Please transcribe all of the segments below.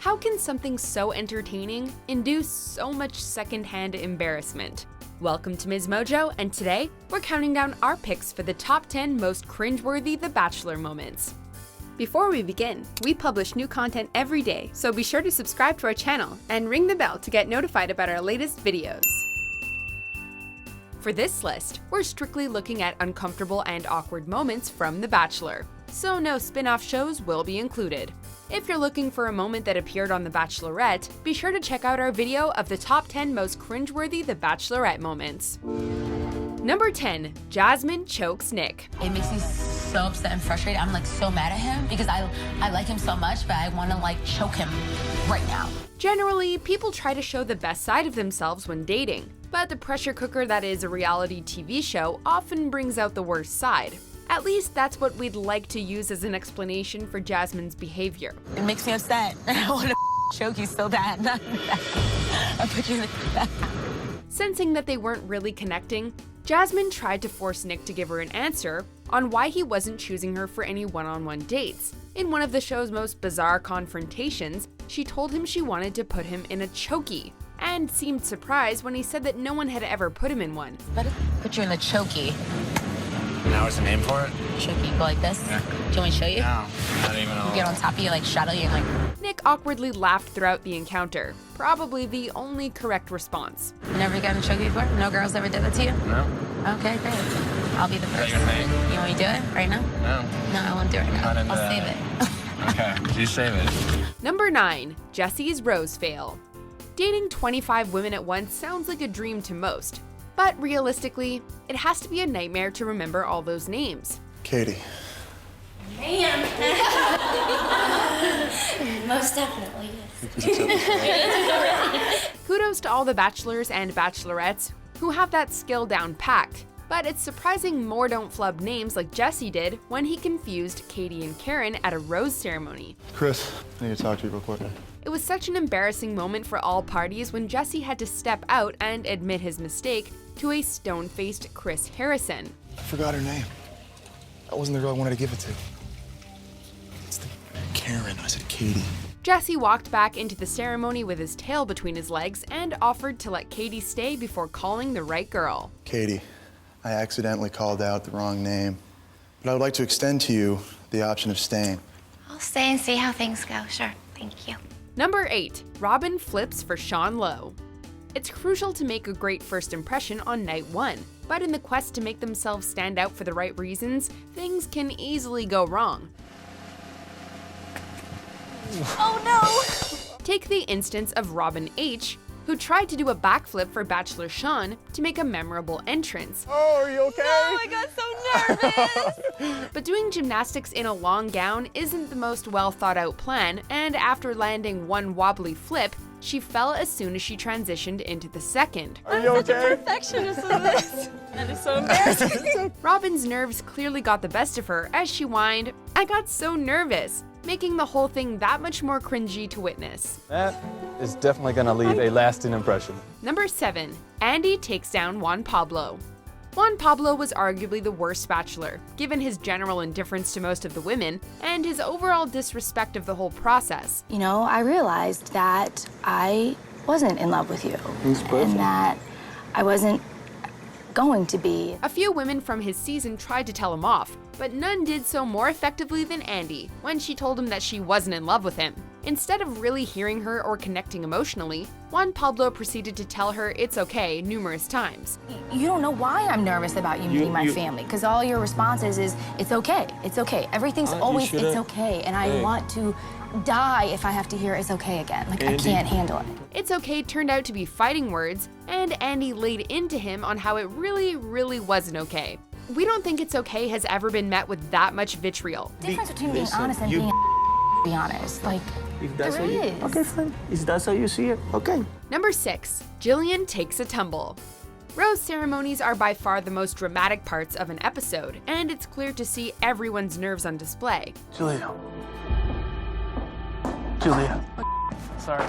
How can something so entertaining induce so much secondhand embarrassment? Welcome to MsMojo, and today we're counting down our picks for the top 10 most cringeworthy The Bachelor moments. Before we begin, we publish new content every day, so be sure to subscribe to our channel and ring the bell to get notified about our latest videos. For this list, we're strictly looking at uncomfortable and awkward moments from The Bachelor, so no spin-off shows will be included. If you're looking for a moment that appeared on The Bachelorette, be sure to check out our video of the top 10 most cringeworthy The Bachelorette moments. Number 10, Jasmine chokes Nick. It makes me so upset and frustrated. I'm like so mad at him because I like him so much, but I want to like choke him right now. Generally, people try to show the best side of themselves when dating, but the pressure cooker that is a reality TV show often brings out the worst side. At least that's what we'd like to use as an explanation for Jasmine's behavior. It makes me upset. I want to choke you so bad. I'll put you in the Sensing that they weren't really connecting, Jasmine tried to force Nick to give her an answer on why he wasn't choosing her for any one-on-one dates. In one of the show's most bizarre confrontations, she told him she wanted to put him in a chokey, and seemed surprised when he said that no one had ever put him in one. Better put you in the chokey. Now is the name for it? Chokey, go like this. Yeah. Do you want me to show you? No, not even a Get on top of you, like shadow you, and like. Nick awkwardly laughed throughout the encounter, probably the only correct response. You never gotten chokey before? No girls ever did that to you? No. Okay, great. I'll be the first. Is that your thing? You want me to do it right now? No. No, I won't do it right now. Not into I'll save that. it. Okay, you save it. Number 9, Jesse's rose fail. Dating 25 women at once sounds like a dream to most, but realistically, it has to be a nightmare to remember all those names. Katie. Man. Most definitely, yes. Kudos to all the bachelors and bachelorettes who have that skill down packed, but it's surprising more don't flub names like Jesse did when he confused Katie and Karen at a rose ceremony. Chris, I need to talk to you real quick. It was such an embarrassing moment for all parties when Jesse had to step out and admit his mistake to a stone-faced Chris Harrison. I forgot her name. That wasn't the girl I wanted to give it to. It's the Karen. I said Katie. Jesse walked back into the ceremony with his tail between his legs and offered to let Katie stay before calling the right girl. Katie, I accidentally called out the wrong name, but I would like to extend to you the option of staying. I'll stay and see how things go. Sure, thank you. Number 8, Robyn flips for Lowe. It's crucial to make a great first impression on night 1, but in the quest to make themselves stand out for the right reasons, things can easily go wrong. Oh no! Take the instance of Robyn H., who tried to do a backflip for Bachelor Sean to make a memorable entrance. Oh, are you okay? Oh, I got so nervous! But doing gymnastics in a long gown isn't the most well thought out plan, and after landing one wobbly flip, she fell as soon as she transitioned into the second. Are you okay? Perfectionist of this. That is so embarrassing. Robyn's nerves clearly got the best of her as she whined, "I got so nervous," making the whole thing that much more cringy to witness. That is definitely gonna leave a lasting impression. Number 7, Andi takes down Juan Pablo. Juan Pablo was arguably the worst bachelor, given his general indifference to most of the women and his overall disrespect of the whole process. You know, I realized that I wasn't in love with you. And that I wasn't going to be. A few women from his season tried to tell him off, but none did so more effectively than Andi when she told him that she wasn't in love with him. Instead of really hearing her or connecting emotionally, Juan Pablo proceeded to tell her it's okay numerous times. You don't know why I'm nervous about you meeting my family, because all your responses is, it's okay, it's okay. Everything's always, it's okay, and I want to die if I have to hear it's okay again. Like, I can't handle it. It's okay turned out to be fighting words, and Andi laid into him on how it really, really wasn't okay. We don't think it's okay has ever been met with that much vitriol. The difference between being honest and being be honest, like, there is. Okay, fine. Is that how you see it? Okay. Number 6, Jillian takes a tumble. Rose ceremonies are by far the most dramatic parts of an episode, and it's clear to see everyone's nerves on display. Julia. Sorry.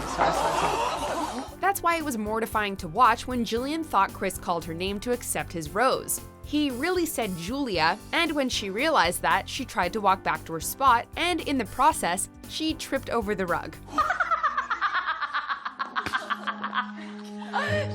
That's why it was mortifying to watch when Jillian thought Chris called her name to accept his rose. He really said Julia, and when she realized that, she tried to walk back to her spot, and in the process, she tripped over the rug.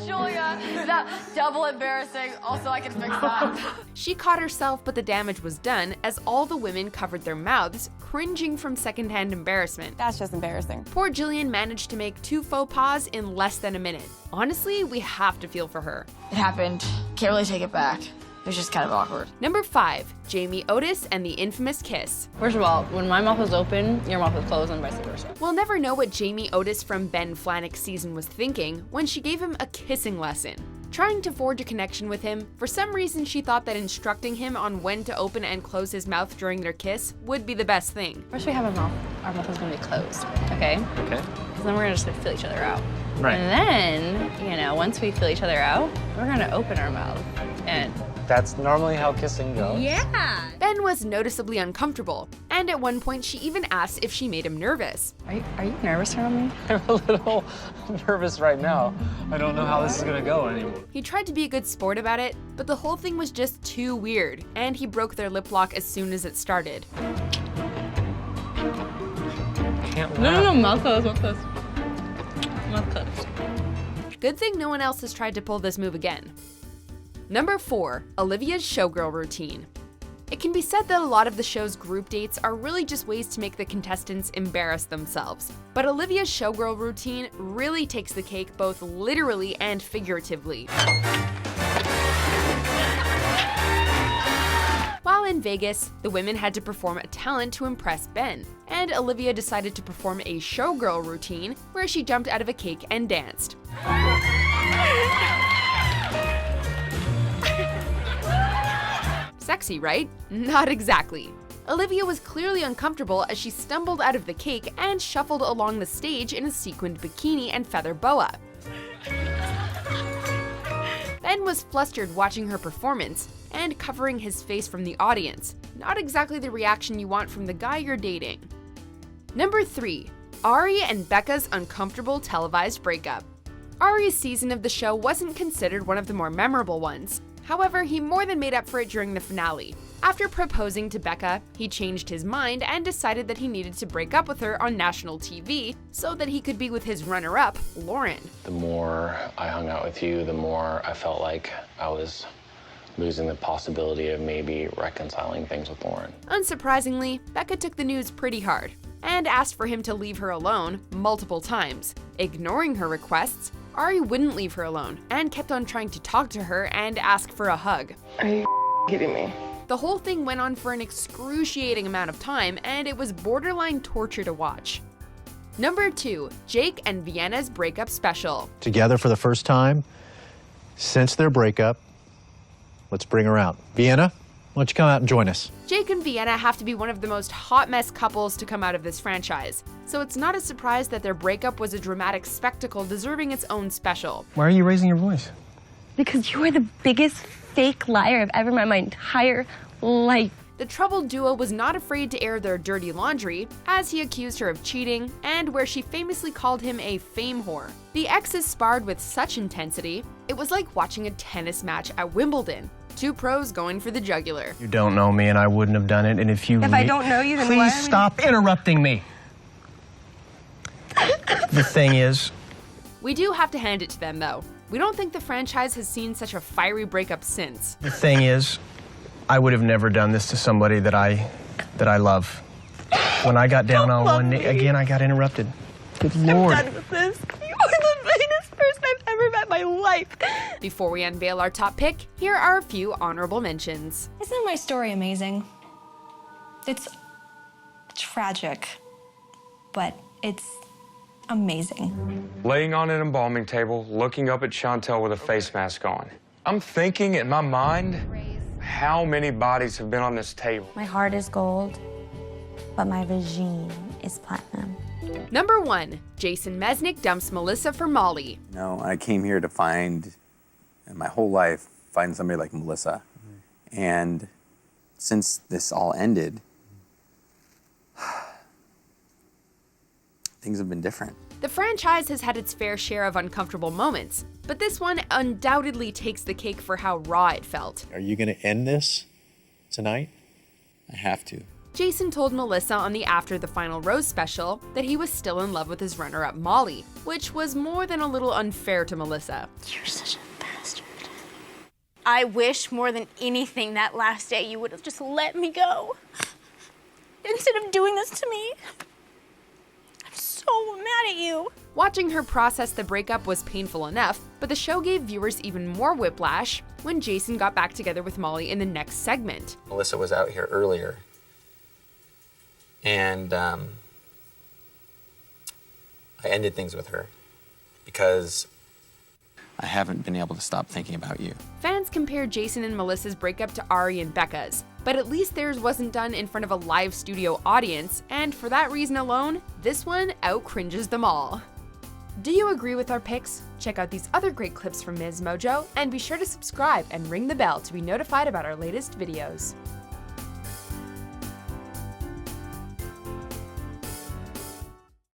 Julia, that double embarrassing. Also, I can fix that. She caught herself, but the damage was done as all the women covered their mouths, cringing from secondhand embarrassment. That's just embarrassing. Poor Jillian managed to make 2 faux pas in less than a minute. Honestly, we have to feel for her. It happened. Can't really take it back. It was just kind of awkward. Number 5, Jamie Otis and the infamous kiss. First of all, when my mouth was open, your mouth was closed and vice versa. We'll never know what Jamie Otis from Ben Flajnik's season was thinking when she gave him a kissing lesson. Trying to forge a connection with him, for some reason she thought that instructing him on when to open and close his mouth during their kiss would be the best thing. First we have our mouth is gonna be closed, okay? Okay. Because then we're gonna just feel each other out. Right. And then, once we feel each other out, we're gonna open our mouth and... That's normally how kissing goes. Yeah! Ben was noticeably uncomfortable, and at one point she even asked if she made him nervous. Are you nervous around me? I'm a little nervous right now. I don't know how this is gonna go anymore. He tried to be a good sport about it, but the whole thing was just too weird, and he broke their lip lock as soon as it started. No, mouth closed, mouth closed. Mouth closed. Good thing no one else has tried to pull this move again. Number 4, Olivia's showgirl routine. It can be said that a lot of the show's group dates are really just ways to make the contestants embarrass themselves. But Olivia's showgirl routine really takes the cake both literally and figuratively. While in Vegas, the women had to perform a talent to impress Ben, and Olivia decided to perform a showgirl routine where she jumped out of a cake and danced. Sexy, right? Not exactly. Olivia was clearly uncomfortable as she stumbled out of the cake and shuffled along the stage in a sequined bikini and feather boa. Ben was flustered watching her performance and covering his face from the audience. Not exactly the reaction you want from the guy you're dating. Number 3, Arie and Becca's uncomfortable televised breakup. Arie's season of the show wasn't considered one of the more memorable ones. However, he more than made up for it during the finale. After proposing to Becca, he changed his mind and decided that he needed to break up with her on national TV so that he could be with his runner-up, Lauren. The more I hung out with you, the more I felt like I was losing the possibility of maybe reconciling things with Lauren. Unsurprisingly, Becca took the news pretty hard and asked for him to leave her alone multiple times. Ignoring her requests, Arie wouldn't leave her alone and kept on trying to talk to her and ask for a hug. Are you kidding me? The whole thing went on for an excruciating amount of time, and it was borderline torture to watch. Number 2, Jake and Vienna's breakup special. Together for the first time since their breakup. Let's bring her out. Vienna, why don't you come out and join us? Jake and Vienna have to be one of the most hot mess couples to come out of this franchise, so it's not a surprise that their breakup was a dramatic spectacle deserving its own special. Why are you raising your voice? Because you are the biggest fake liar I've ever met in my entire life. The troubled duo was not afraid to air their dirty laundry, as he accused her of cheating, and where she famously called him a fame whore. The exes sparred with such intensity, it was like watching a tennis match at Wimbledon. 2 pros going for the jugular. You don't know me and I wouldn't have done it, and if I don't know you, then please why are we... stop interrupting me. The thing is... We do have to hand it to them, though. We don't think the franchise has seen such a fiery breakup since. The thing is, I would have never done this to somebody that I love. When I got down on one knee, again, I got interrupted. Good Lord. I'm done with this. You are the meanest person I've ever met in my life. Before we unveil our top pick, here are a few honorable mentions. Isn't my story amazing? It's tragic, but it's amazing. Laying on an embalming table, looking up at Chantel with a face mask on. I'm thinking in my mind, how many bodies have been on this table? My heart is gold, but my regime is platinum. Number 1, Jason Mesnick dumps Melissa for Molly. You know, I came here to find, in my whole life, find somebody like Melissa. And since this all ended, things have been different. The franchise has had its fair share of uncomfortable moments, but this one undoubtedly takes the cake for how raw it felt. Are you going to end this tonight? I have to. Jason told Melissa on the After the Final Rose special that he was still in love with his runner-up Molly, which was more than a little unfair to Melissa. You're such a bastard. I wish more than anything that last day you would have just let me go. Instead of doing this to me. I'm so mad at you. Watching her process the breakup was painful enough, but the show gave viewers even more whiplash when Jason got back together with Molly in the next segment. Melissa was out here earlier, and I ended things with her because I haven't been able to stop thinking about you. Fans compared Jason and Melissa's breakup to Arie and Becca's, but at least theirs wasn't done in front of a live studio audience, and for that reason alone, this one out-cringes them all. Do you agree with our picks? Check out these other great clips from MsMojo, and be sure to subscribe and ring the bell to be notified about our latest videos.